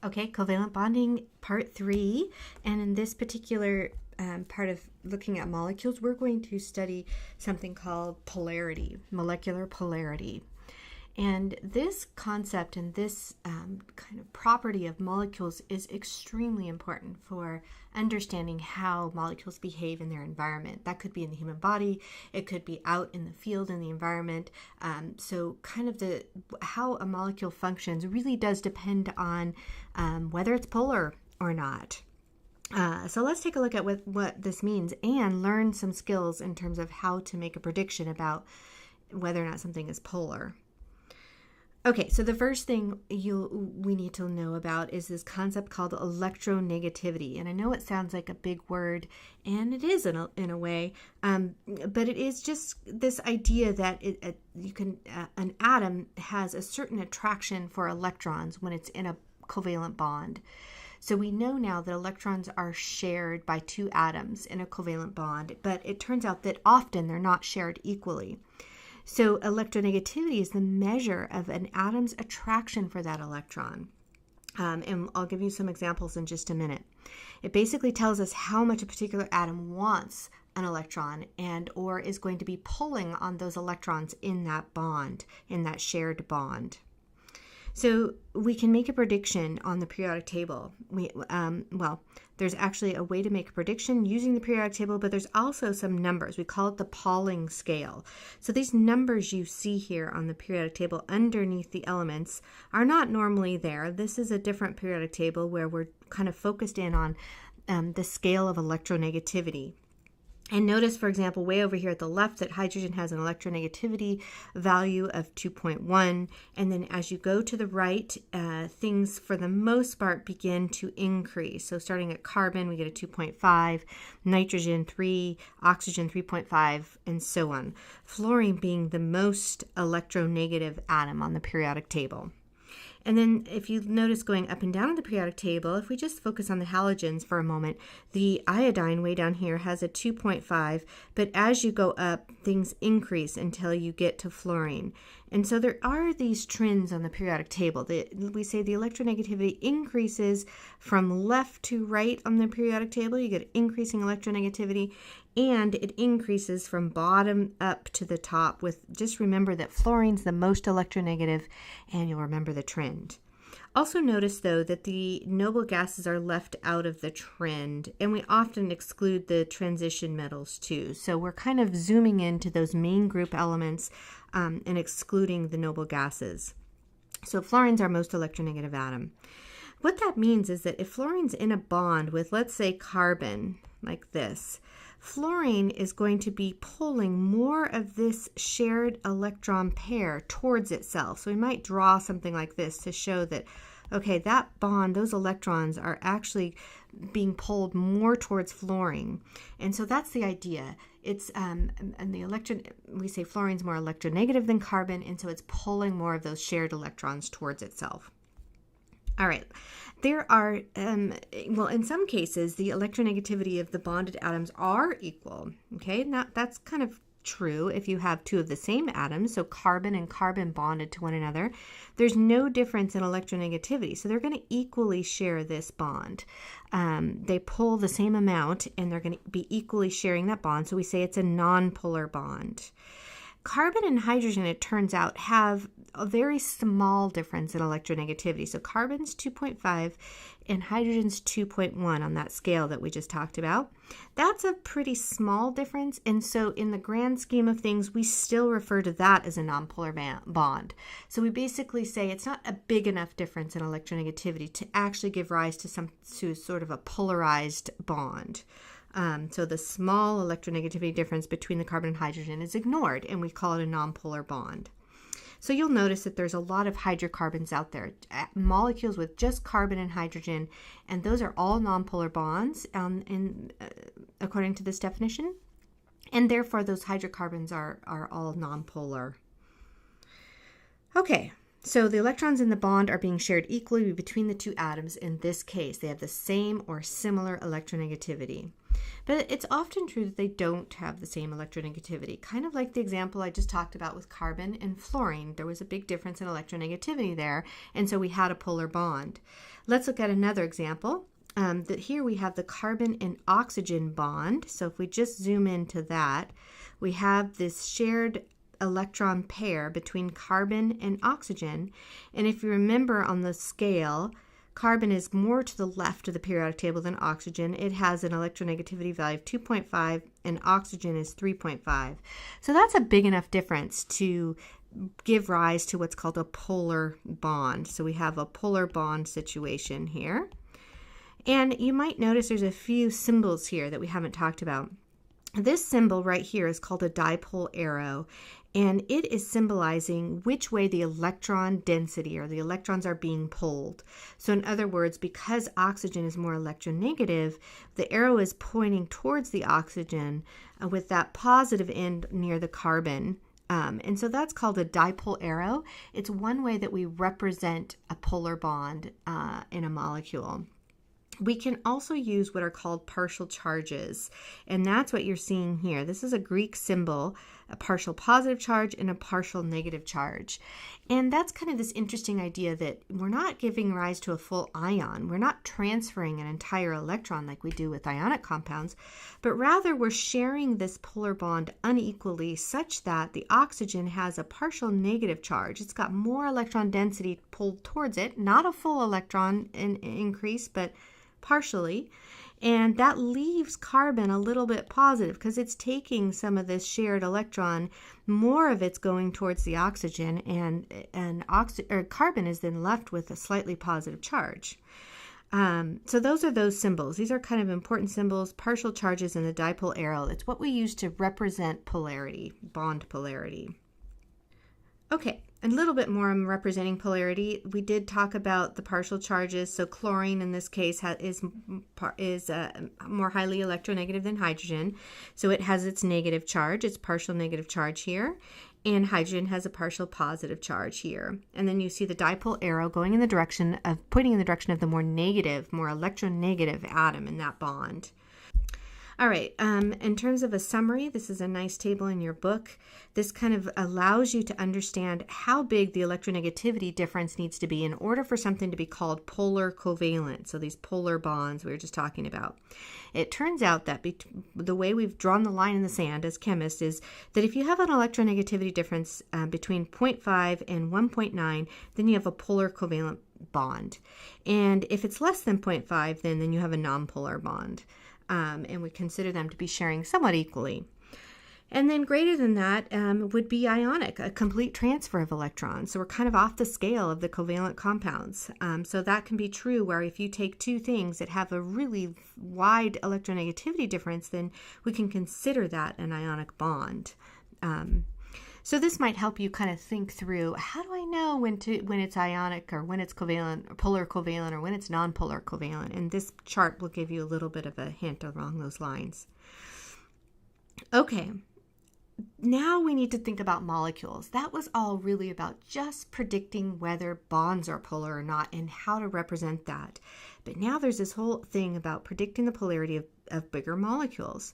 Okay, covalent bonding part 3. And in this particular part of looking at molecules, we're going to study something called polarity, molecular polarity. And this concept and this kind of property of molecules is extremely important for understanding how molecules behave in their environment. That could be in the human body, it could be out in the field in the environment. So kind of how a molecule functions really does depend on whether it's polar or not. So let's take a look at what this means and learn some skills in terms of how to make a prediction about whether or not something is polar. Okay, so the first thing we need to know about is this concept called electronegativity. And I know it sounds like a big word, and it is in a way, but it is just this idea that an atom has a certain attraction for electrons when it's in a covalent bond. So we know now that electrons are shared by two atoms in a covalent bond, but it turns out that often they're not shared equally. So electronegativity is the measure of an atom's attraction for that electron. And I'll give you some examples in just a minute. It basically tells us how much a particular atom wants an electron or is going to be pulling on those electrons in that bond, in that shared bond. So we can make a prediction on the periodic table. There's actually a way to make a prediction using the periodic table, but there's also some numbers. We call it the Pauling scale. So these numbers you see here on the periodic table underneath the elements are not normally there. This is a different periodic table where we're kind of focused in on the scale of electronegativity. And notice, for example, way over here at the left that hydrogen has an electronegativity value of 2.1. And then as you go to the right, things for the most part begin to increase. So starting at carbon, we get a 2.5, nitrogen 3, oxygen 3.5, and so on. Fluorine being the most electronegative atom on the periodic table. And then if you notice going up and down the periodic table, if we just focus on the halogens for a moment, the iodine way down here has a 2.5, but as you go up, things increase until you get to fluorine. And so there are these trends on the periodic table. We say the electronegativity increases from left to right on the periodic table. You get increasing electronegativity, and it increases from bottom up to the top. Just remember that fluorine's the most electronegative, and you'll remember the trend. Also notice, though, that the noble gases are left out of the trend, and we often exclude the transition metals too. So we're kind of zooming into those main group elements and excluding the noble gases. So fluorine's our most electronegative atom. What that means is that if fluorine's in a bond with, let's say, carbon, like this, fluorine is going to be pulling more of this shared electron pair towards itself. So we might draw something like this to show that, okay, that bond, those electrons are actually being pulled more towards fluorine. And so that's the idea. It's we say fluorine's more electronegative than carbon, and so it's pulling more of those shared electrons towards itself. All right, there are, in some cases, the electronegativity of the bonded atoms are equal, okay? Now, that's kind of true if you have two of the same atoms, so carbon and carbon bonded to one another. There's no difference in electronegativity, so they're going to equally share this bond. They pull the same amount, and they're going to be equally sharing that bond, so we say it's a non-polar bond. Carbon and hydrogen, it turns out, have a very small difference in electronegativity. So carbon's 2.5 and hydrogen's 2.1 on that scale that we just talked about. That's a pretty small difference. And so in the grand scheme of things, we still refer to that as a nonpolar bond. So we basically say it's not a big enough difference in electronegativity to actually give rise to sort of a polarized bond. So the small electronegativity difference between the carbon and hydrogen is ignored, and we call it a nonpolar bond. So you'll notice that there's a lot of hydrocarbons out there, molecules with just carbon and hydrogen, and those are all nonpolar bonds according to this definition, and therefore those hydrocarbons are all nonpolar. Okay. So the electrons in the bond are being shared equally between the two atoms in this case. They have the same or similar electronegativity. But it's often true that they don't have the same electronegativity, kind of like the example I just talked about with carbon and fluorine. There was a big difference in electronegativity there, and so we had a polar bond. Let's look at another example. That here we have the carbon and oxygen bond. So if we just zoom into that, we have this shared electron pair between carbon and oxygen. And if you remember on the scale, carbon is more to the left of the periodic table than oxygen. It has an electronegativity value of 2.5 and oxygen is 3.5. So that's a big enough difference to give rise to what's called a polar bond. So we have a polar bond situation here. And you might notice there's a few symbols here that we haven't talked about. This symbol right here is called a dipole arrow, and it is symbolizing which way the electron density or the electrons are being pulled. So in other words, because oxygen is more electronegative, the arrow is pointing towards the oxygen with that positive end near the carbon. And so that's called a dipole arrow. It's one way that we represent a polar bond in a molecule. We can also use what are called partial charges, and that's what you're seeing here. This is a Greek symbol, a partial positive charge and a partial negative charge. And that's kind of this interesting idea that we're not giving rise to a full ion. We're not transferring an entire electron like we do with ionic compounds, but rather we're sharing this polar bond unequally such that the oxygen has a partial negative charge. It's got more electron density pulled towards it, not a full electron increase, but partially, and that leaves carbon a little bit positive because it's taking some of this shared electron, more of it's going towards the oxygen, and carbon is then left with a slightly positive charge. So those are those symbols. These are kind of important symbols, partial charges and the dipole arrow. It's what we use to represent polarity, bond polarity. Okay, a little bit more on representing polarity. We did talk about the partial charges. So chlorine in this case is more highly electronegative than hydrogen. So it has its negative charge, its partial negative charge here. And hydrogen has a partial positive charge here. And then you see the dipole arrow going in the direction of, pointing in the direction of the more negative, more electronegative atom in that bond. All right, in terms of a summary, this is a nice table in your book. This kind of allows you to understand how big the electronegativity difference needs to be in order for something to be called polar covalent, so these polar bonds we were just talking about. It turns out that the way we've drawn the line in the sand as chemists is that if you have an electronegativity difference between 0.5 and 1.9, then you have a polar covalent bond. And if it's less than 0.5, then you have a nonpolar bond. And we consider them to be sharing somewhat equally. And then greater than that would be ionic, a complete transfer of electrons. So we're kind of off the scale of the covalent compounds. So that can be true where if you take two things that have a really wide electronegativity difference, then we can consider that an ionic bond. So this might help you kind of think through, how do I know when it's ionic or when it's covalent or polar covalent or when it's nonpolar covalent? And this chart will give you a little bit of a hint along those lines. Okay, now we need to think about molecules. That was all really about just predicting whether bonds are polar or not and how to represent that. But now there's this whole thing about predicting the polarity of bigger molecules.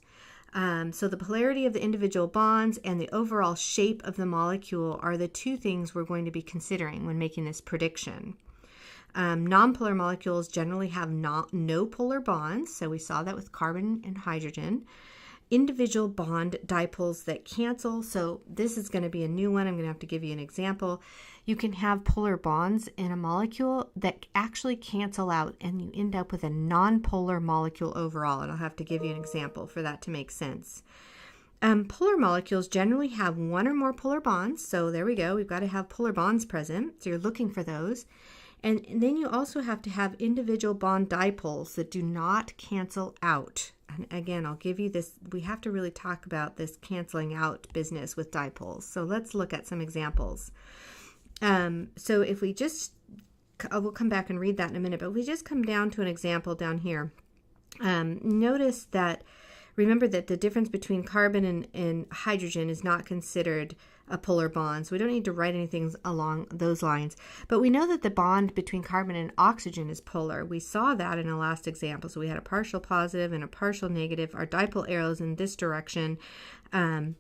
So the polarity of the individual bonds and the overall shape of the molecule are the two things we're going to be considering when making this prediction. Nonpolar molecules generally have no polar bonds, so we saw that with carbon and hydrogen. Individual bond dipoles that cancel, so this is going to be a new one. I'm going to have to give you an example. You can have polar bonds in a molecule that actually cancel out, and you end up with a nonpolar molecule overall, and I'll have to give you an example for that to make sense. Polar molecules generally have one or more polar bonds, so there we go. We've got to have polar bonds present, so you're looking for those. And then you also have to have individual bond dipoles that do not cancel out. And again, I'll give you this. We have to really talk about this canceling out business with dipoles. So let's look at some examples. So if we just, we'll come back and read that in a minute, but if we just come down to an example down here, notice that remember that the difference between carbon and hydrogen is not considered a polar bond, so we don't need to write anything along those lines. But we know that the bond between carbon and oxygen is polar. We saw that in the last example. So we had a partial positive and a partial negative. Our dipole arrows in this direction. And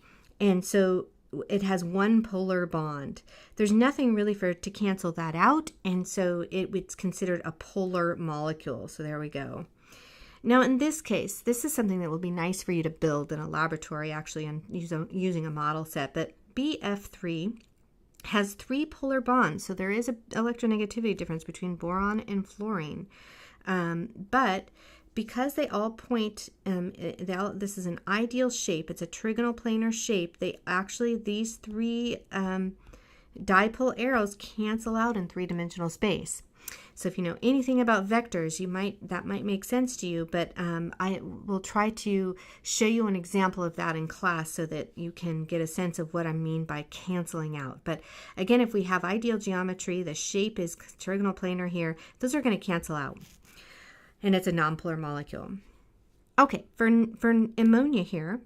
so it has one polar bond. There's nothing really for it to cancel that out, and so it's considered a polar molecule. So there we go. Now in this case, this is something that will be nice for you to build in a laboratory, actually, and using a model set. But BF3 has 3 polar bonds, so there is an electronegativity difference between boron and fluorine. But because they all point, this is an ideal shape, it's a trigonal planar shape, these 3 dipole arrows cancel out in 3-dimensional space. So if you know anything about vectors, that might make sense to you, but I will try to show you an example of that in class so that you can get a sense of what I mean by canceling out. But again, if we have ideal geometry, the shape is trigonal planar here, those are going to cancel out. And it's a nonpolar molecule. Okay, for ammonia here,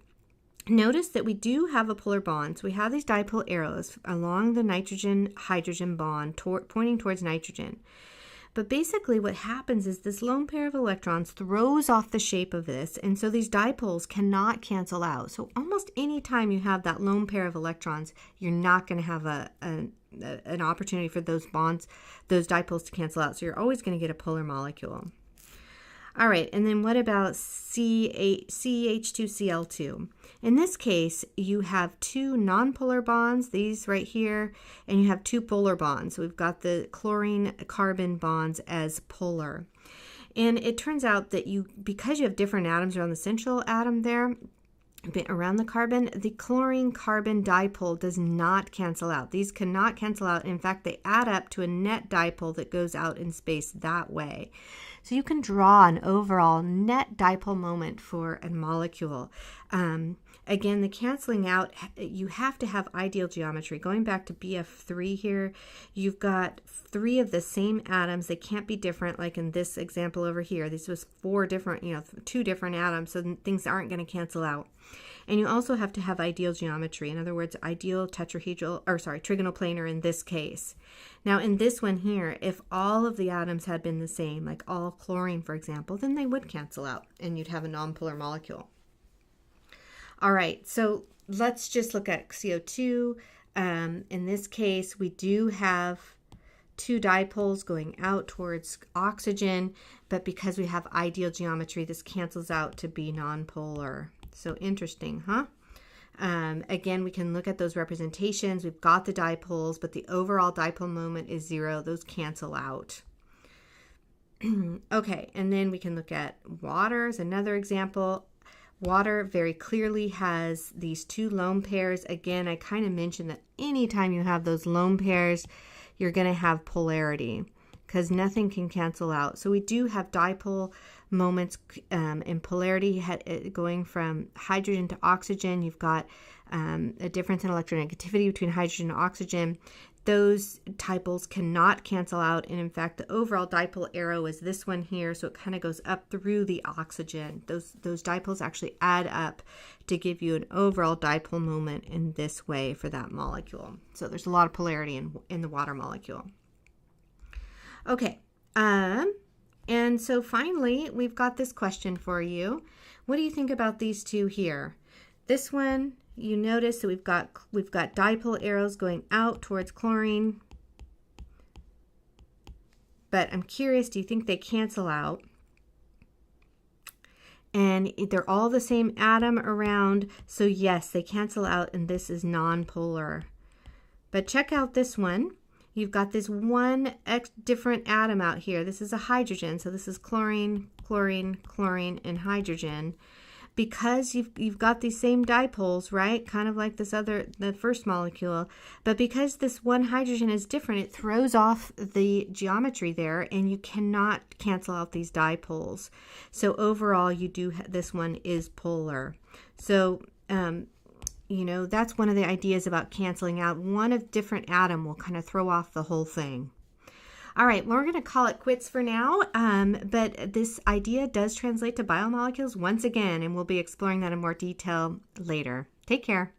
notice that we do have a polar bond. So we have these dipole arrows along the nitrogen-hydrogen bond pointing towards nitrogen. But basically what happens is this lone pair of electrons throws off the shape of this, and so these dipoles cannot cancel out. So almost any time you have that lone pair of electrons, you're not going to have an opportunity for those dipoles to cancel out. So you're always going to get a polar molecule. All right, and then what about CH2Cl2? In this case, you have 2 nonpolar bonds, these right here, and you have 2 polar bonds. So we've got the chlorine-carbon bonds as polar. And it turns out that because you have different atoms around the central atom there, around the carbon, the chlorine-carbon dipole does not cancel out. These cannot cancel out. In fact, they add up to a net dipole that goes out in space that way. So you can draw an overall net dipole moment for a molecule. Again, the canceling out, you have to have ideal geometry. Going back to BF3 here, you've got 3 of the same atoms. They can't be different, like in this example over here. This was 4 different, 2 different atoms, so things aren't going to cancel out. And you also have to have ideal geometry. In other words, ideal trigonal planar in this case. Now in this one here, if all of the atoms had been the same, like all chlorine, for example, then they would cancel out and you'd have a nonpolar molecule. All right, so let's just look at CO2. In this case, we do have 2 dipoles going out towards oxygen, but because we have ideal geometry, this cancels out to be nonpolar. So interesting, huh? Again, we can look at those representations. We've got the dipoles, but the overall dipole moment is 0. Those cancel out. Okay, and then we can look at water as another example. Water very clearly has these 2 lone pairs. Again, I kind of mentioned that anytime you have those lone pairs, you're going to have polarity because nothing can cancel out. So we do have dipole moments in polarity going from hydrogen to oxygen. You've got a difference in electronegativity between hydrogen and oxygen. Those dipoles cannot cancel out, and in fact the overall dipole arrow is this one here, so it kind of goes up through the oxygen. Those dipoles actually add up to give you an overall dipole moment in this way for that molecule. So there's a lot of polarity in the water molecule. Okay, and so finally we've got this question for you. What do you think about these 2 here? This one, you notice that we've got dipole arrows going out towards chlorine. But I'm curious, do you think they cancel out? And they're all the same atom around, so yes, they cancel out, and this is nonpolar. But check out this one. You've got this one different atom out here. This is a hydrogen, so this is chlorine, chlorine, chlorine, and hydrogen. Because you've got these same dipoles, right? Kind of like the first molecule. But because this one hydrogen is different, it throws off the geometry there, and you cannot cancel out these dipoles. So overall, this one is polar. So, that's one of the ideas about canceling out. One of different atom will kind of throw off the whole thing. All right, well, we're going to call it quits for now, but this idea does translate to biomolecules once again, and we'll be exploring that in more detail later. Take care.